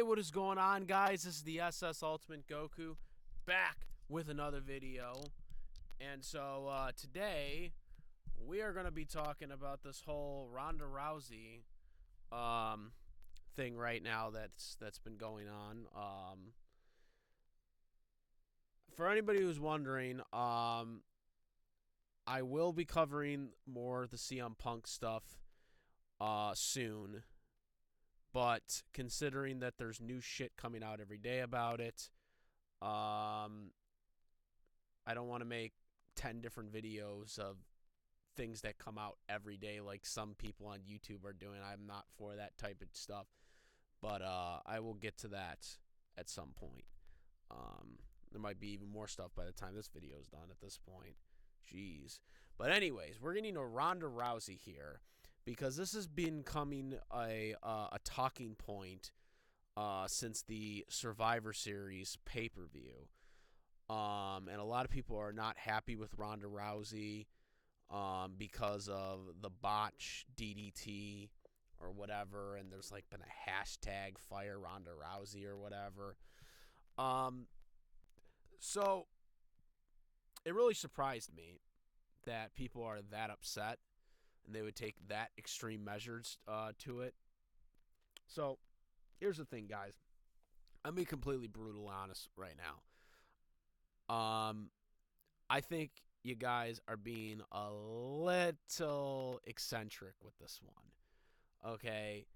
what is going on, guys? This is the SS Ultimate Goku back with another video. And so today we are going to be talking about this whole Ronda Rousey thing right now that's been going on. For anybody who's wondering, I will be covering more of the CM Punk stuff soon. But considering that there's new shit coming out every day about it, I don't want to make 10 different videos of things that come out every day like some people on YouTube are doing. I'm not for that type of stuff. But I will get to that at some point. There might be even more stuff by the time this video is done at this point. Jeez. But anyways, we're getting to Ronda Rousey here because this has been becoming a talking point since the Survivor Series pay-per-view. And a lot of people are not happy with Ronda Rousey because of the botch DDT or whatever, and there's like been a hashtag fire Ronda Rousey or whatever. So it really surprised me that people are that upset and they would take that extreme measures to it. So here's the thing, guys. I'm being completely brutal honest right now. I think you guys are being a little eccentric with this one. Okay.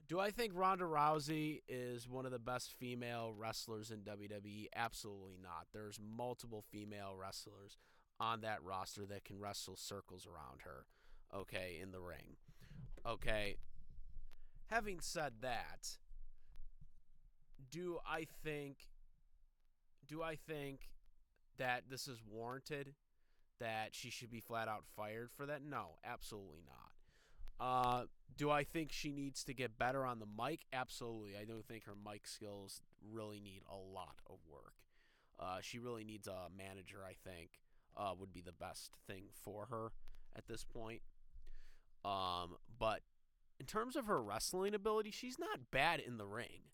Do I think Ronda Rousey is one of the best female wrestlers in WWE? Absolutely not. There's multiple female wrestlers on that roster that can wrestle circles around her, okay, in the ring. Okay. Having said that, do I think that this is warranted? That she should be flat out fired for that? No, absolutely not. Do I think she needs to get better on the mic? Absolutely. I don't think her mic skills really need a lot of work. She really needs a manager, I think, would be the best thing for her at this point. But in terms of her wrestling ability, she's not bad in the ring.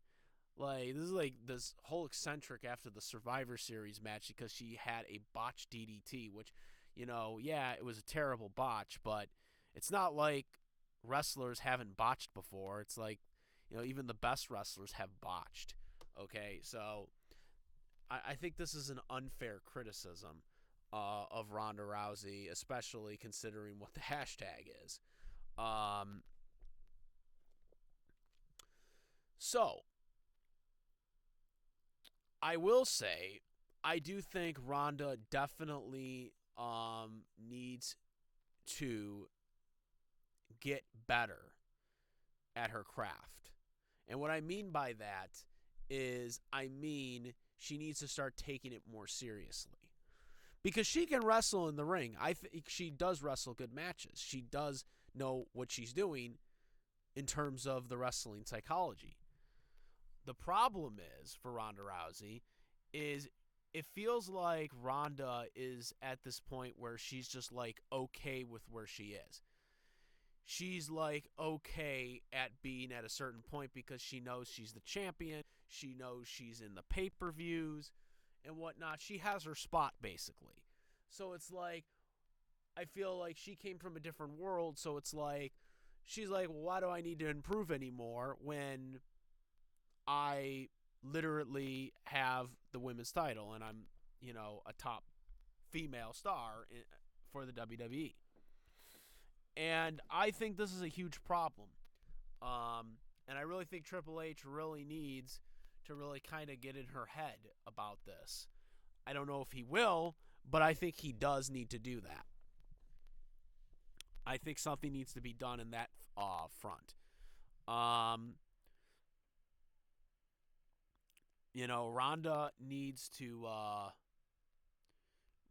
Like, this is like this whole eccentric after the Survivor Series match because she had a botched DDT, which, yeah, it was a terrible botch, but it's not like wrestlers haven't botched before. It's like, even the best wrestlers have botched. Okay, so I think this is an unfair criticism of Ronda Rousey, especially considering what the hashtag is. So I will say, I do think Ronda definitely needs to get better at her craft. And what I mean by that is, she needs to start taking it more seriously. Because she can wrestle in the ring. I think she does wrestle good matches. She does know what she's doing in terms of the wrestling psychology. The problem is, for Ronda Rousey, is it feels like Ronda is at this point where she's just like okay with where she is. She's like okay at being at a certain point because she knows she's the champion. She knows she's in the pay-per-views and whatnot. She has her spot, basically. So it's like, I feel like she came from a different world. So it's like, she's like, well, why do I need to improve anymore when I literally have the women's title and I'm, a top female star for the WWE. And I think this is a huge problem. And I really think Triple H really needs to really kind of get in her head about this. I don't know if he will, but I think he does need to do that. I think something needs to be done in that front. Ronda needs to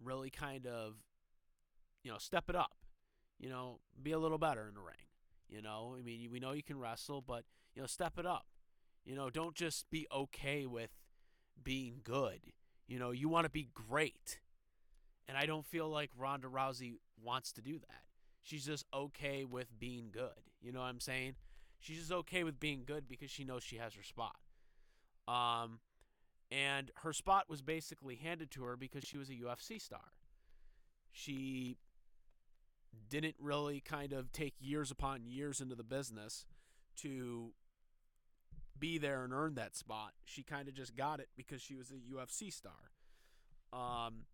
really kind of, step it up. Be a little better in the ring. We know you can wrestle, but, step it up. Don't just be okay with being good. You want to be great. And I don't feel like Ronda Rousey wants to do that. She's just okay with being good. You know what I'm saying? She's just okay with being good because she knows she has her spot. Um, and her spot was basically handed to her because she was a UFC star. She didn't really kind of take years upon years into the business to be there and earn that spot. She kind of just got it because she was a UFC star. Um,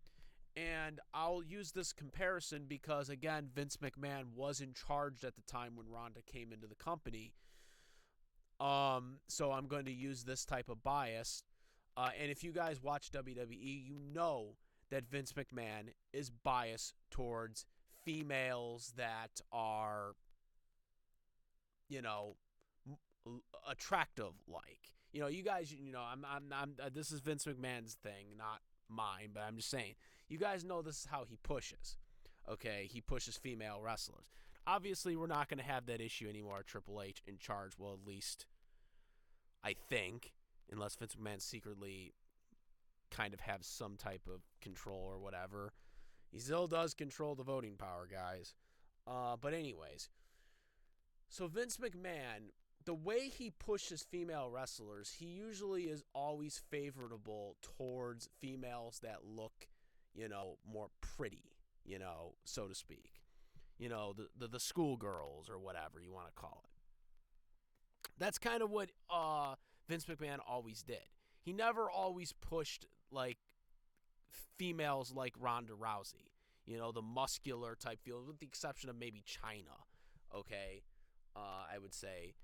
and I'll use this comparison because, again, Vince McMahon was in charge at the time when Ronda came into the company. So I'm going to use this type of bias. And if you guys watch WWE, you know that Vince McMahon is biased towards females that are, you know, attractive like. You guys, this is Vince McMahon's thing, not mine, but I'm just saying. You guys know this is how he pushes. Okay, he pushes female wrestlers. Obviously, we're not going to have that issue anymore. Triple H in charge, well, at least I think, unless Vince McMahon secretly kind of have some type of control or whatever. He still does control the voting power, guys. But anyways, so Vince McMahon, the way he pushes female wrestlers, he usually is always favorable towards females that look, more pretty, so to speak. The schoolgirls or whatever you want to call it. That's kind of what Vince McMahon always did. He never always pushed like females like Ronda Rousey, the muscular type feel, with the exception of maybe China. Okay, I would say,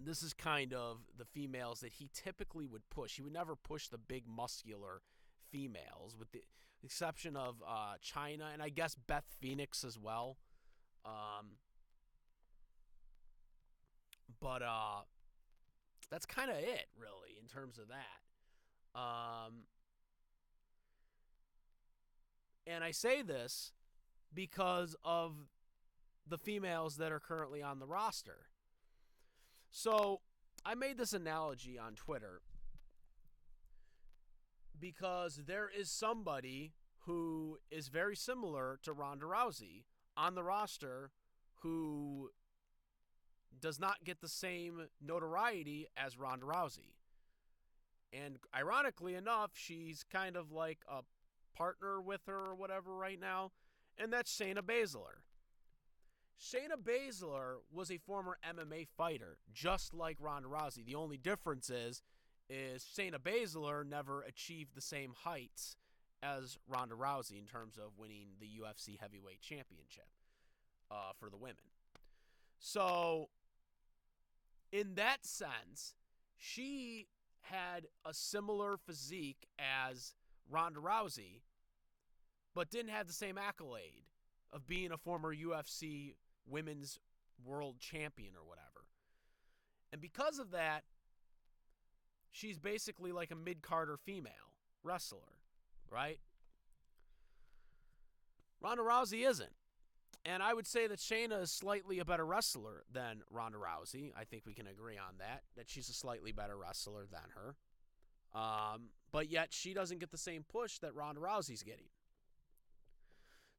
this is kind of the females that he typically would push. He would never push the big muscular females, with the exception of China and I guess Beth Phoenix as well. But that's kind of it, really, in terms of that. And I say this because of the females that are currently on the roster. So I made this analogy on Twitter because there is somebody who is very similar to Ronda Rousey on the roster who does not get the same notoriety as Ronda Rousey. And ironically enough, she's kind of like a partner with her or whatever right now, and that's Shayna Baszler. Shayna Baszler was a former MMA fighter, just like Ronda Rousey. The only difference is Shayna Baszler never achieved the same heights as Ronda Rousey in terms of winning the UFC Heavyweight Championship for the women. So, in that sense, she had a similar physique as Ronda Rousey, but didn't have the same accolade of being a former UFC Women's World Champion or whatever. And because of that, she's basically like a mid-carder female wrestler, right? Ronda Rousey isn't. And I would say that Shayna is slightly a better wrestler than Ronda Rousey. I think we can agree on that she's a slightly better wrestler than her. But yet she doesn't get the same push that Ronda Rousey's getting.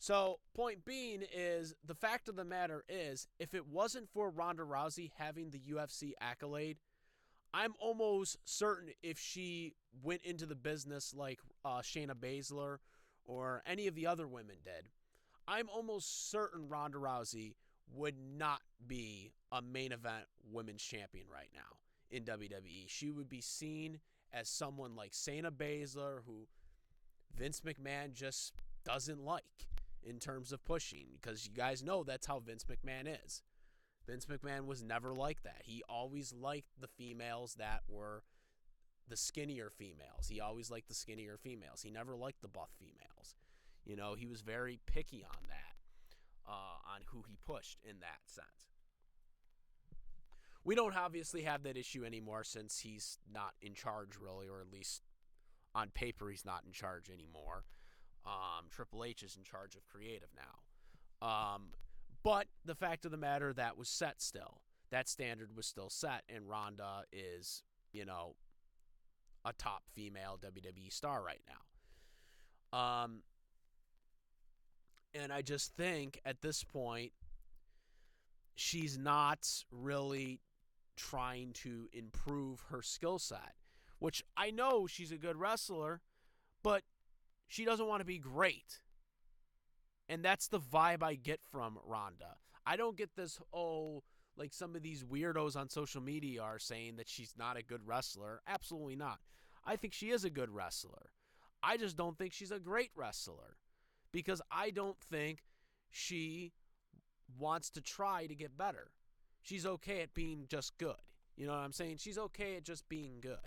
So, point being is, the fact of the matter is, if it wasn't for Ronda Rousey having the UFC accolade, I'm almost certain if she went into the business like Shayna Baszler or any of the other women did, I'm almost certain Ronda Rousey would not be a main event women's champion right now in WWE. She would be seen as someone like Shayna Baszler, who Vince McMahon just doesn't like in terms of pushing, because you guys know that's how Vince McMahon is. Vince McMahon was never like that. He always liked the females that were the skinnier females. He always liked the skinnier females. He never liked the buff females. He was very picky on that, on who he pushed in that sense. We don't obviously have that issue anymore since he's not in charge, really, or at least on paper he's not in charge anymore. Triple H is in charge of creative now. But the fact of the matter, that was set still. That standard was still set, and Ronda is, a top female WWE star right now. And I just think at this point, she's not really trying to improve her skill set, which I know she's a good wrestler, but she doesn't want to be great. And that's the vibe I get from Ronda. I don't get this, like some of these weirdos on social media are saying that she's not a good wrestler. Absolutely not. I think she is a good wrestler. I just don't think she's a great wrestler because I don't think she wants to try to get better. She's okay at being just good. You know what I'm saying? She's okay at just being good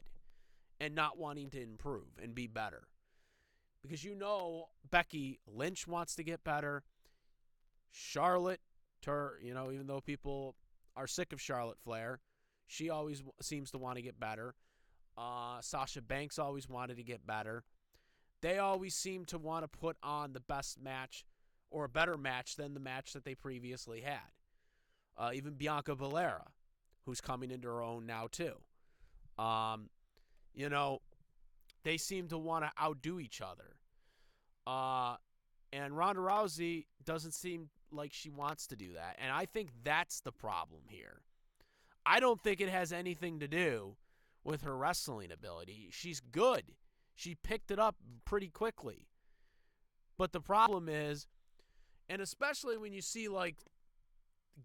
and not wanting to improve and be better. Because Becky Lynch wants to get better. Charlotte, even though people are sick of Charlotte Flair, she always seems to want to get better. Sasha Banks always wanted to get better. They always seem to want to put on the best match or a better match than the match that they previously had. Even Bianca Belair, who's coming into her own now too. They seem to want to outdo each other. And Ronda Rousey doesn't seem like she wants to do that. And I think that's the problem here. I don't think it has anything to do with her wrestling ability. She's good. She picked it up pretty quickly. But the problem is, and especially when you see like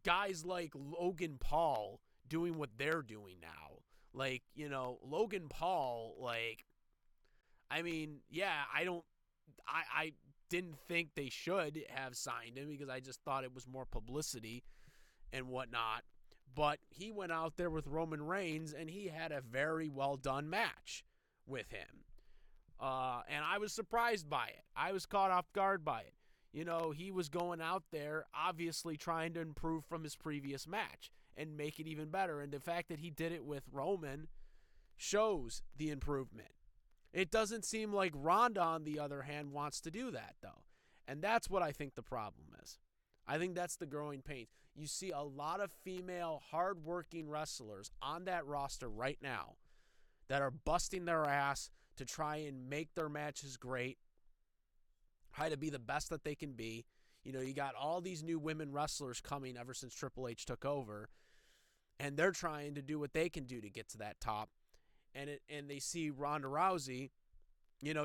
guys like Logan Paul doing what they're doing now. Like, Logan Paul, I didn't think they should have signed him because I just thought it was more publicity and whatnot. But he went out there with Roman Reigns and he had a very well done match with him. And I was surprised by it. I was caught off guard by it. He was going out there obviously trying to improve from his previous match and make it even better. And the fact that he did it with Roman shows the improvement. It doesn't seem like Ronda, on the other hand, wants to do that, though. And that's what I think the problem is. I think that's the growing pains. You see a lot of female, hard-working wrestlers on that roster right now that are busting their ass to try and make their matches great, try to be the best that they can be. You got all these new women wrestlers coming ever since Triple H took over, and they're trying to do what they can do to get to that top. And they see Ronda Rousey,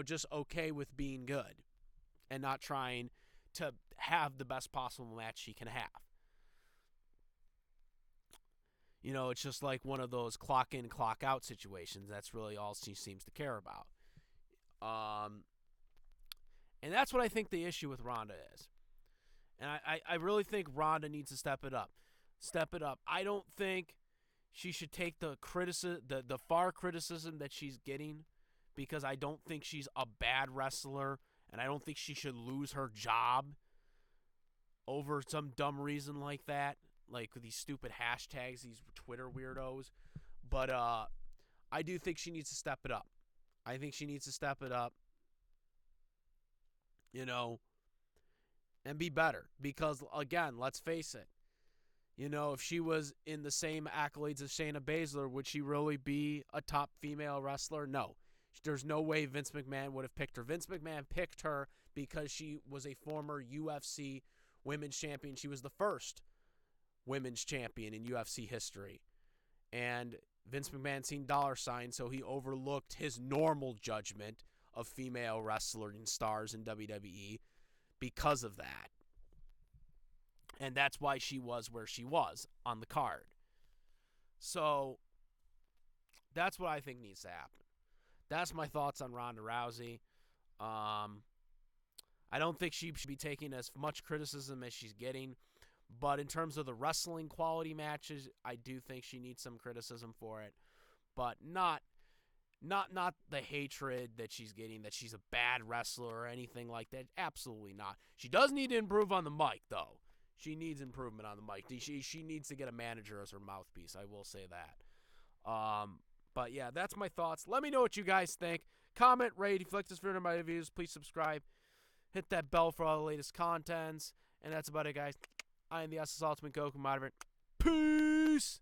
just okay with being good and not trying to have the best possible match she can have. It's just like one of those clock in, clock out situations. That's really all she seems to care about. And that's what I think the issue with Ronda is. And I really think Ronda needs to step it up. Step it up. I don't think she should take the far criticism that she's getting, because I don't think she's a bad wrestler, and I don't think she should lose her job over some dumb reason like that, like these stupid hashtags, these Twitter weirdos. But I do think she needs to step it up. I think she needs to step it up, and be better. Because, again, let's face it, if she was in the same accolades as Shayna Baszler, would she really be a top female wrestler? No. There's no way Vince McMahon would have picked her. Vince McMahon picked her because she was a former UFC women's champion. She was the first women's champion in UFC history. And Vince McMahon seen dollar signs, so he overlooked his normal judgment of female wrestling stars in WWE because of that. And that's why she was where she was on the card. So that's what I think needs to happen. That's my thoughts on Ronda Rousey. I don't think she should be taking as much criticism as she's getting. But in terms of the wrestling quality matches, I do think she needs some criticism for it. But not the hatred that she's getting, that she's a bad wrestler or anything like that. Absolutely not. She does need to improve on the mic, though. She needs improvement on the mic. She needs to get a manager as her mouthpiece. I will say that. But yeah, that's my thoughts. Let me know what you guys think. Comment, rate, if you like this video and my reviews, please subscribe. Hit that bell for all the latest contents. And that's about it, guys. I am the SS Ultimate Goku Moderate. Peace!